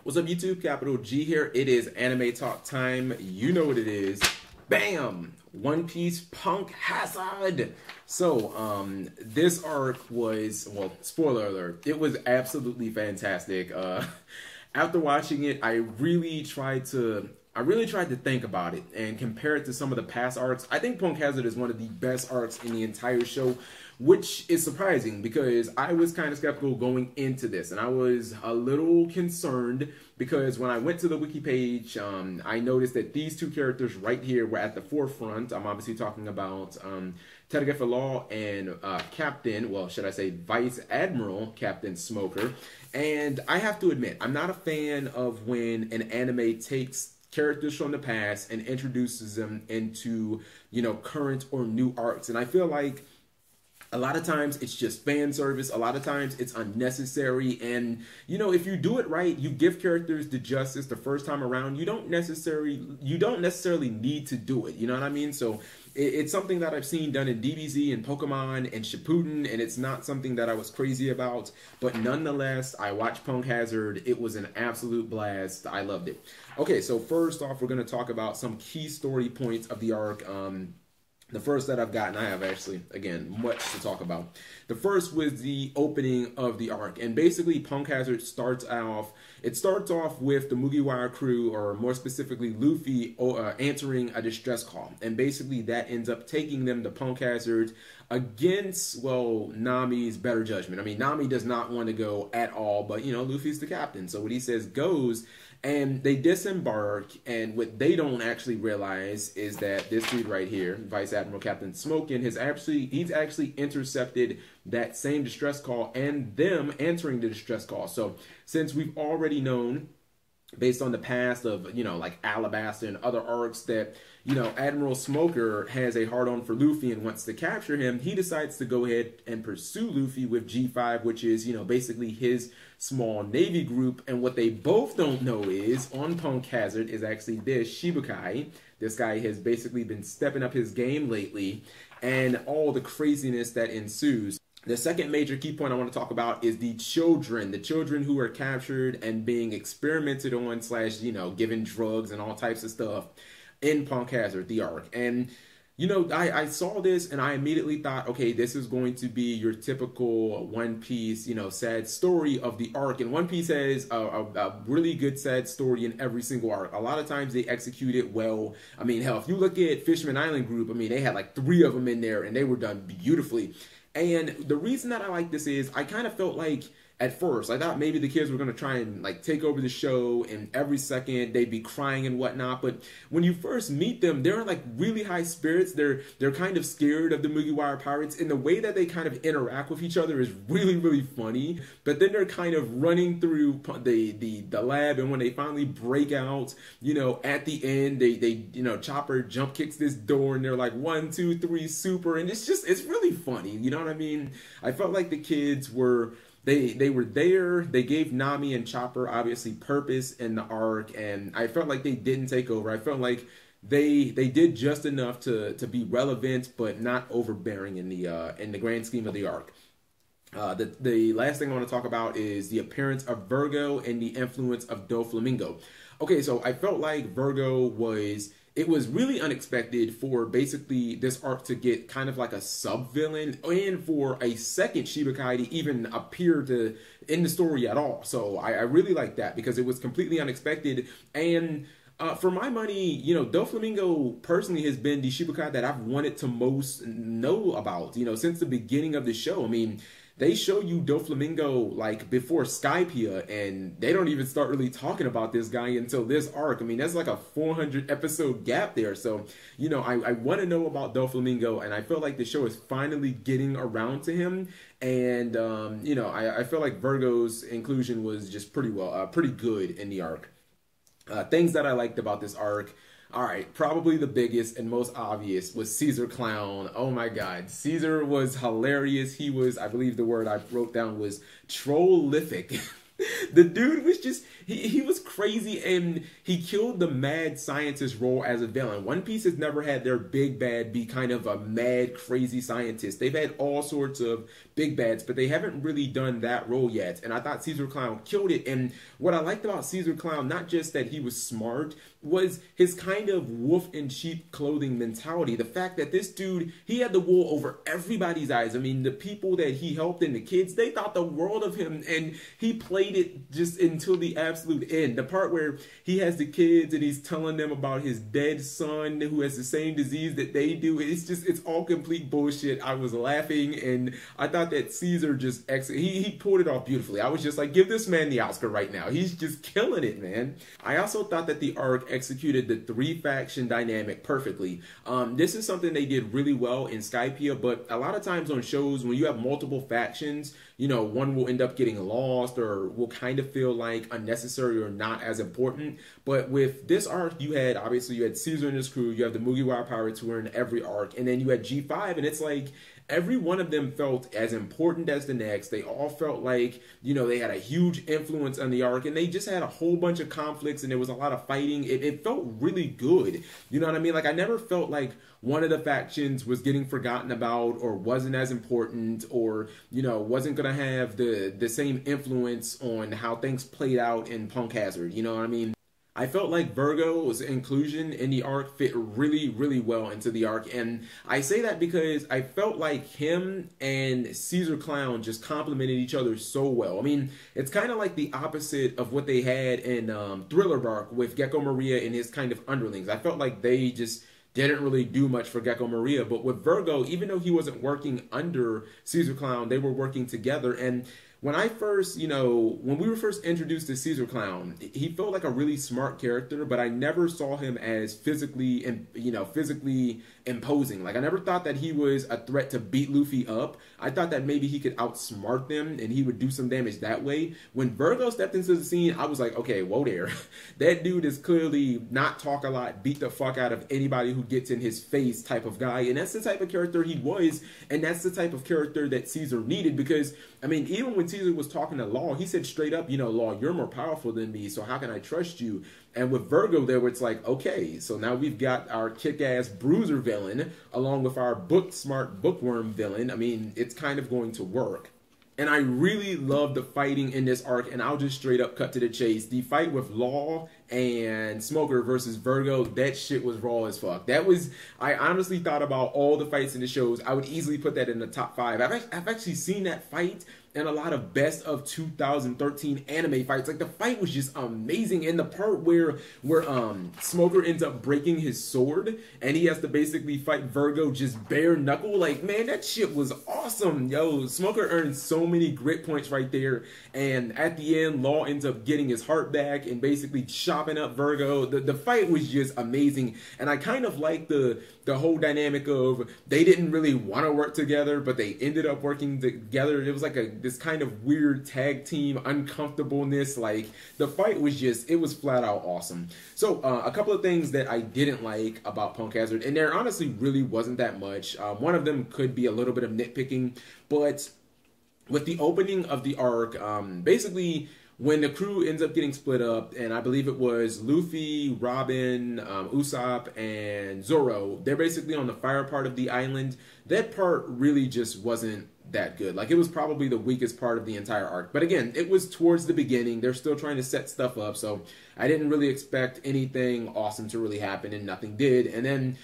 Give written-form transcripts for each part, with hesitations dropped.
What's up, YouTube? Capital G here. It is anime talk time. You know what it is. Bam! One Piece Punk Hazard. So, this arc was, well, spoiler alert, it was absolutely fantastic. After watching it, I really tried to think about it and compare it to some of the past arcs. I think Punk Hazard is one of the best arcs in the entire show, which is surprising because I was kind of skeptical going into this, and I was a little concerned because when I went to the wiki page, I noticed that these two characters right here were at the forefront. I'm obviously talking about Law and Captain, well, should I say Vice Admiral Captain Smoker. And I have to admit, I'm not a fan of when an anime takes characters from the past and introduces them into, you know, current or new arcs. And I feel like a lot of times it's just fan service. A lot of times it's unnecessary. And, you know, if you do it right, you give characters the justice the first time around. You don't necessarily need to do it. You know what I mean? So it's something that I've seen done in DBZ and Pokemon and Shippuden, and it's not something that I was crazy about. But nonetheless, I watched Punk Hazard. It was an absolute blast. I loved it. Okay, so first off, we're going to talk about some key story points of the arc. The first that I've gotten, I have actually, again, much to talk about. The first was the opening of the arc. And basically, Punk Hazard starts off with the Mugiwara crew, or more specifically, Luffy, answering a distress call. And basically, that ends up taking them to Punk Hazard against, well, Nami's better judgment. I mean, Nami does not want to go at all, but, you know, Luffy's the captain. So what he says goes. And they disembark, and what they don't actually realize is that this dude right here, Vice Admiral Captain Smokin, he's actually intercepted that same distress call and them answering the distress call. So since we've already known, based on the past of, you know, like Alabasta and other arcs, that, you know, Admiral Smoker has a hard-on for Luffy and wants to capture him, he decides to go ahead and pursue Luffy with G5, which is, you know, basically his small navy group. And what they both don't know is, on Punk Hazard, is actually this Shibukai. This guy has basically been stepping up his game lately, and all the craziness that ensues. The second major key point I want to talk about is the children who are captured and being experimented on / you know, given drugs and all types of stuff in Punk Hazard, the arc. And, you know, I saw this and I immediately thought, okay, this is going to be your typical One Piece, you know, sad story of the arc. And One Piece has a really good sad story in every single arc. A lot of times they execute it well. I mean, hell, if you look at Fisherman Island Group, I mean, they had like 3 of them in there and they were done beautifully. And the reason that I like this is I kind of felt like, at first, I thought maybe the kids were going to try and like take over the show, and every second they'd be crying and whatnot. But when you first meet them, they're in like really high spirits. They're kind of scared of the Mugiwara pirates, and the way that they kind of interact with each other is really, really funny. But then they're kind of running through the lab, and when they finally break out, you know, at the end, they you know, Chopper jump kicks this door, and they're like 1, 2, 3, super, and it's really funny. You know what I mean? I felt like the kids were. They were there. They gave Nami and Chopper obviously purpose in the arc, and I felt like they didn't take over. I felt like they did just enough to be relevant, but not overbearing in the grand scheme of the arc. The last thing I want to talk about is the appearance of Virgo and the influence of Doflamingo. Okay, so I felt like Virgo was. It was really unexpected for basically this arc to get kind of like a sub-villain, and for a second Shibukai to even appear in the story at all. So I really like that because it was completely unexpected. And for my money, you know, Doflamingo personally has been the Shibukai that I've wanted to most know about, you know, since the beginning of the show. I mean, they show you Doflamingo like before Skypiea, and they don't even start really talking about this guy until this arc. I mean, that's like a 400 episode gap there. So, you know, I want to know about Doflamingo, and I feel like the show is finally getting around to him. And, you know, I feel like Virgo's inclusion was just pretty good in the arc. Things that I liked about this arc. All right, probably the biggest and most obvious was Ceasar Clown. Oh my God, Caesar was hilarious. He was, I believe the word I wrote down was trollific. The dude was just, he was crazy, and he killed the mad scientist role as a villain. One Piece has never had their big bad be kind of a mad, crazy scientist. They've had all sorts of big bads, but they haven't really done that role yet. And I thought Ceasar Clown killed it. And what I liked about Ceasar Clown, not just that he was smart, was his kind of wolf in sheep clothing mentality. The fact that this dude, he had the wool over everybody's eyes. I mean, the people that he helped and the kids, they thought the world of him, and he played it just until the absolute end. The part where he has the kids and he's telling them about his dead son who has the same disease that they do, it's all complete bullshit. I was laughing, and I thought that Ceasar just he pulled it off beautifully. I was just like, give this man the Oscar right now. He's just killing it, man. I also thought that the arc executed the three faction dynamic perfectly. This is something they did really well in Skypiea, but a lot of times on shows when you have multiple factions, you know, one will end up getting lost or will kind of feel like unnecessary or not as important. But with this arc, you had Ceasar and his crew, you have the Mugiwara pirates who were in every arc, and then you had G5, and it's like every one of them felt as important as the next. They all felt like, you know, they had a huge influence on the arc, and they just had a whole bunch of conflicts, and there was a lot of fighting. It felt really good. You know what I mean? Like, I never felt like one of the factions was getting forgotten about or wasn't as important or, you know, wasn't going to have the same influence on how things played out in Punk Hazard. You know what I mean? I felt like Vergo's inclusion in the arc fit really, really well into the arc. And I say that because I felt like him and Ceasar Clown just complemented each other so well. I mean, it's kind of like the opposite of what they had in Thriller Bark with Gecko Maria and his kind of underlings. I felt like they just didn't really do much for Gecko Maria. But with Vergo, even though he wasn't working under Ceasar Clown, they were working together. And when I first, you know, when we were first introduced to Ceasar Clown, he felt like a really smart character, but I never saw him as physically imposing. Like, I never thought that he was a threat to beat Luffy up. I thought that maybe he could outsmart them and he would do some damage that way. When Vergo stepped into the scene, I was like, okay, whoa there. That dude is clearly not talk a lot, beat the fuck out of anybody who gets in his face type of guy. And that's the type of character he was, and that's the type of character that Ceasar needed, because, I mean, even when Ceasar was talking to Law, he said straight up, you know, Law, you're more powerful than me, so how can I trust you? And with Vergo there, it's like, okay, so now we've got our kick-ass bruiser villain along with our book-smart bookworm villain. I mean, it's kind of going to work. And I really love the fighting in this arc, and I'll just straight up cut to the chase. The fight with Law and Smoker versus Virgo, that shit was raw as fuck. That was, I honestly thought about all the fights in the shows, I would easily put that in the top 5. I've actually seen that fight in a lot of best of 2013 anime fights. Like, the fight was just amazing. And the part where Smoker ends up breaking his sword and he has to basically fight Virgo just bare knuckle, like, man, that shit was awesome. Yo, Smoker earned so many grit points right there. And at the end, Law ends up getting his heart back and basically chopping up Virgo. The fight was just amazing. And I kind of like the whole dynamic of they didn't really want to work together, but they ended up working together. It was like this kind of weird tag team uncomfortableness. Like, the fight was just, it was flat out awesome. So a couple of things that I didn't like about Punk Hazard, and there honestly really wasn't that much. One of them could be a little bit of nitpicking, but with the opening of the arc, basically when the crew ends up getting split up, and I believe it was Luffy, Robin, Usopp, and Zoro, they're basically on the fire part of the island. That part really just wasn't that good. Like, it was probably the weakest part of the entire arc. But again, it was towards the beginning. They're still trying to set stuff up, so I didn't really expect anything awesome to really happen, and nothing did. And then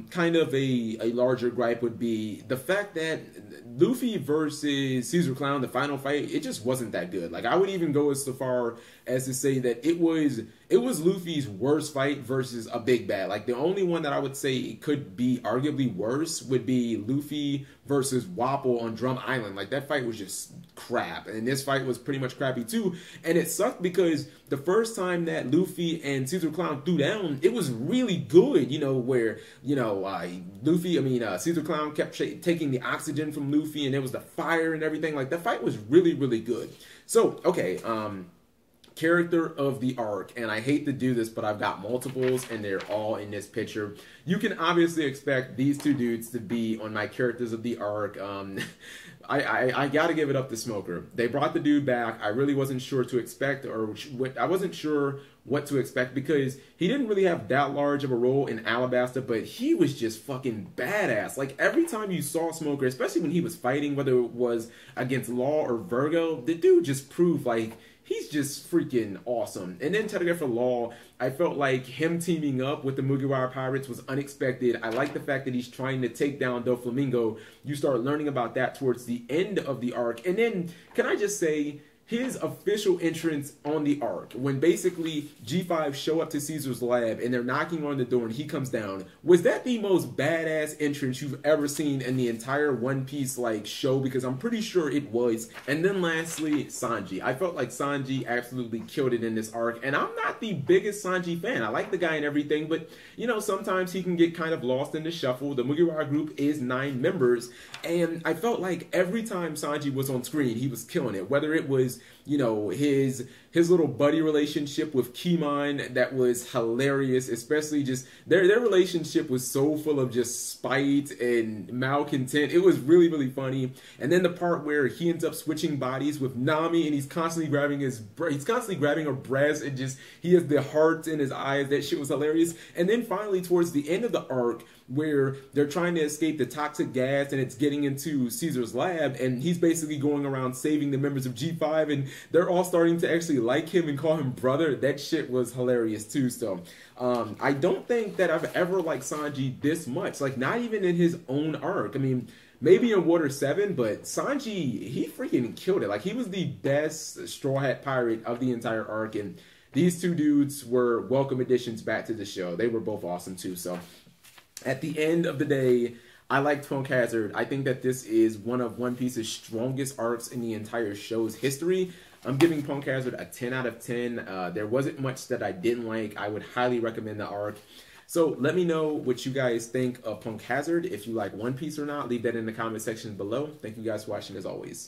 kind of a larger gripe would be the fact that Luffy versus Ceasar Clown, the final fight, it just wasn't that good. Like, I would even go as far as to say that it was Luffy's worst fight versus a big bad. Like, the only one that I would say it could be arguably worse would be Luffy versus Wapol on Drum Island. Like, that fight was just crap, and this fight was pretty much crappy too. And it sucked because the first time that Luffy and Ceasar Clown threw down, it was really good, you know, where, you know, Ceasar Clown kept taking the oxygen from Luffy, and there was the fire and everything. Like, that fight was really, really good. So, okay, character of the arc, and I hate to do this, but I've got multiples and they're all in this picture. You can obviously expect these two dudes to be on my characters of the arc. I gotta give it up to Smoker. They brought the dude back. I really wasn't sure to expect, or I wasn't sure what to expect, because he didn't really have that large of a role in Alabasta, but he was just fucking badass. Like, every time you saw Smoker, especially when he was fighting, whether it was against Law or Virgo, the dude just proved, like, he's just freaking awesome. And then Telegraph for Law, I felt like him teaming up with the Mugiwara Pirates was unexpected. I like the fact that he's trying to take down Doflamingo. You start learning about that towards the end of the arc. And then, can I just say, his official entrance on the arc, when basically G5 show up to Caesar's lab and they're knocking on the door and he comes down, was that the most badass entrance you've ever seen in the entire One Piece like show? Because I'm pretty sure it was. And then lastly, Sanji. I felt like Sanji absolutely killed it in this arc, and I'm not the biggest Sanji fan. I like the guy and everything, but you know, sometimes he can get kind of lost in the shuffle. The Mugiwara group is 9 members, and I felt like every time Sanji was on screen, he was killing it. Whether it was, you know, his little buddy relationship with Kimon, that was hilarious. Especially just their relationship was so full of just spite and malcontent. It was really, really funny. And then the part where he ends up switching bodies with Nami, and he's constantly grabbing her breast, and just he has the heart in his eyes. That shit was hilarious. And then finally towards the end of the arc, where they're trying to escape the toxic gas and it's getting into Caesar's lab, and he's basically going around saving the members of G5, and they're all starting to actually like him and call him brother. That shit was hilarious too. So I don't think that I've ever liked Sanji this much, like not even in his own arc. I mean, maybe in Water 7, but Sanji, he freaking killed it. Like, he was the best Straw Hat Pirate of the entire arc, and these two dudes were welcome additions back to the show. They were both awesome too. So at the end of the day, I liked Punk Hazard. I think that this is one of One Piece's strongest arcs in the entire show's history. I'm giving Punk Hazard a 10 out of 10. There wasn't much that I didn't like. I would highly recommend the arc. So let me know what you guys think of Punk Hazard. If you like One Piece or not, leave that in the comment section below. Thank you guys for watching as always.